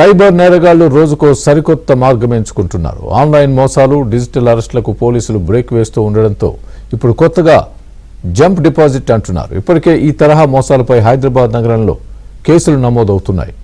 Cyber నేరగాళ్లు రోజుకో సరికొత్త మార్గం ఎంచుకుంటున్నారు. ఆన్లైన్ మోసాలు, డిజిటల్ అరెస్టులకు పోలీసులు బ్రేక్ వేస్తూ ఉండడంతో ఇప్పుడు కొత్తగా జంప్ డిపాజిట్ అంటున్నారు. ఇప్పటికే ఈ తరహా మోసాలపై హైదరాబాద్ నగరంలో కేసులు నమోదవుతున్నాయి.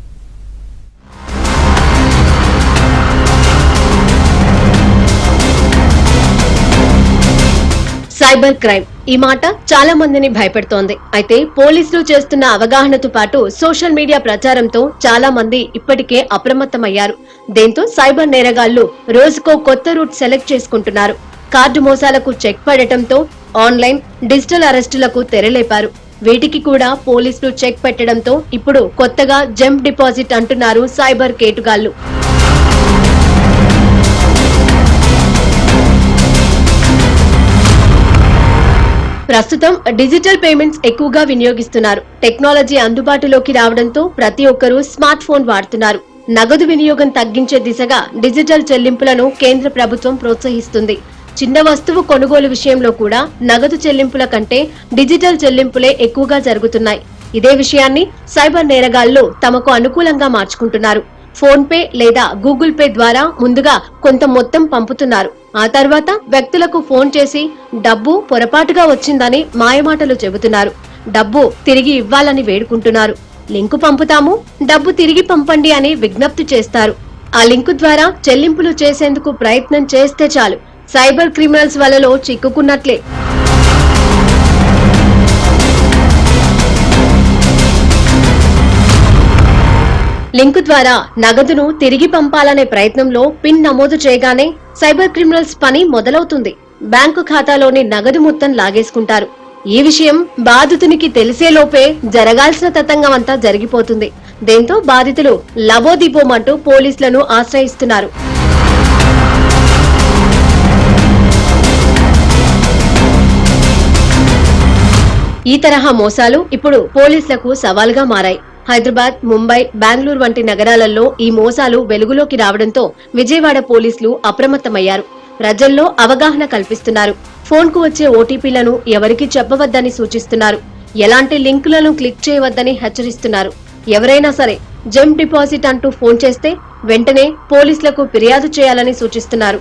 సైబర్ క్రైమ్ ఈ మాట చాలా మందిని భయపెడుతోంది. అయితే పోలీసులు చేస్తున్న అవగాహనతో పాటు సోషల్ మీడియా ప్రచారంతో చాలా మంది ఇప్పటికే అప్రమత్తమయ్యారు. దీంతో సైబర్ నేరగాళ్లు రోజుకో కొత్త రూట్ సెలెక్ట్ చేసుకుంటున్నారు. కార్డు మోసాలకు చెక్ పడటంతో ఆన్లైన్, డిజిటల్ అరెస్టులకు తెరలేపారు. వీటికి కూడా పోలీసులు చెక్ పెట్టడంతో ఇప్పుడు కొత్తగా జంప్ డిపాజిట్ అంటున్నారు సైబర్ కేటుగాళ్లు. ప్రస్తుతం డిజిటల్ పేమెంట్స్ ఎక్కువగా వినియోగిస్తున్నారు. టెక్నాలజీ అందుబాటులోకి రావడంతో ప్రతి ఒక్కరూ స్మార్ట్ ఫోన్ వాడుతున్నారు. నగదు వినియోగం తగ్గించే దిశగా డిజిటల్ చెల్లింపులను కేంద్ర ప్రభుత్వం ప్రోత్సహిస్తుంది. చిన్న వస్తువు కొనుగోలు విషయంలో కూడా నగదు చెల్లింపుల కంటే డిజిటల్ చెల్లింపులే ఎక్కువగా జరుగుతున్నాయి. ఇదే విషయాన్ని సైబర్ నేరగాళ్లు తమకు అనుకూలంగా మార్చుకుంటున్నారు. ఫోన్ పే లేదా గూగుల్ పే ద్వారా ముందుగా కొంత మొత్తం పంపుతున్నారు. ఆ తర్వాత వ్యక్తులకు ఫోన్ చేసి డబ్బు పొరపాటుగా వచ్చిందని మాయమాటలు చెబుతున్నారు. డబ్బు తిరిగి ఇవ్వాలని వేడుకుంటున్నారు. లింకు పంపుతాము, డబ్బు తిరిగి పంపండి అని విజ్ఞప్తి చేస్తారు. ఆ లింకు ద్వారా చెల్లింపులు చేసేందుకు ప్రయత్నం చేస్తే చాలు సైబర్ క్రిమినల్స్ వలలో చిక్కుకున్నట్లే. లింకు ద్వారా నగదును తిరిగి పంపాలనే ప్రయత్నంలో పిన్ నమోదు చేయగానే సైబర్ క్రిమినల్స్ పని మొదలవుతుంది. బ్యాంకు ఖాతాలోని నగదు మొత్తం లాగేసుకుంటారు. ఈ విషయం బాధితునికి తెలిసేలోపే జరగాల్సిన తతంగం అంతా జరిగిపోతుంది. దీంతో బాధితులు లబోదిబోమంటూ పోలీసులను ఆశ్రయిస్తున్నారు. ఈ తరహా మోసాలు ఇప్పుడు పోలీసులకు సవాల్గా మారాయి. హైదరాబాద్, ముంబై, బెంగళూరు వంటి నగరాలలో ఈ మోసాలు వెలుగులోకి రావడంతో విజయవాడ పోలీసులు అప్రమత్తమయ్యారు. ప్రజల్లో అవగాహన కల్పిస్తున్నారు. ఫోన్కు వచ్చే ఓటీపీలను ఎవరికీ చెప్పవద్దని సూచిస్తున్నారు. ఎలాంటి లింకులను క్లిక్ చేయవద్దని హెచ్చరిస్తున్నారు. ఎవరైనా సరే జంప్ డిపాజిట్ అంటూ ఫోన్ చేస్తే వెంటనే పోలీసులకు ఫిర్యాదు చేయాలని సూచిస్తున్నారు.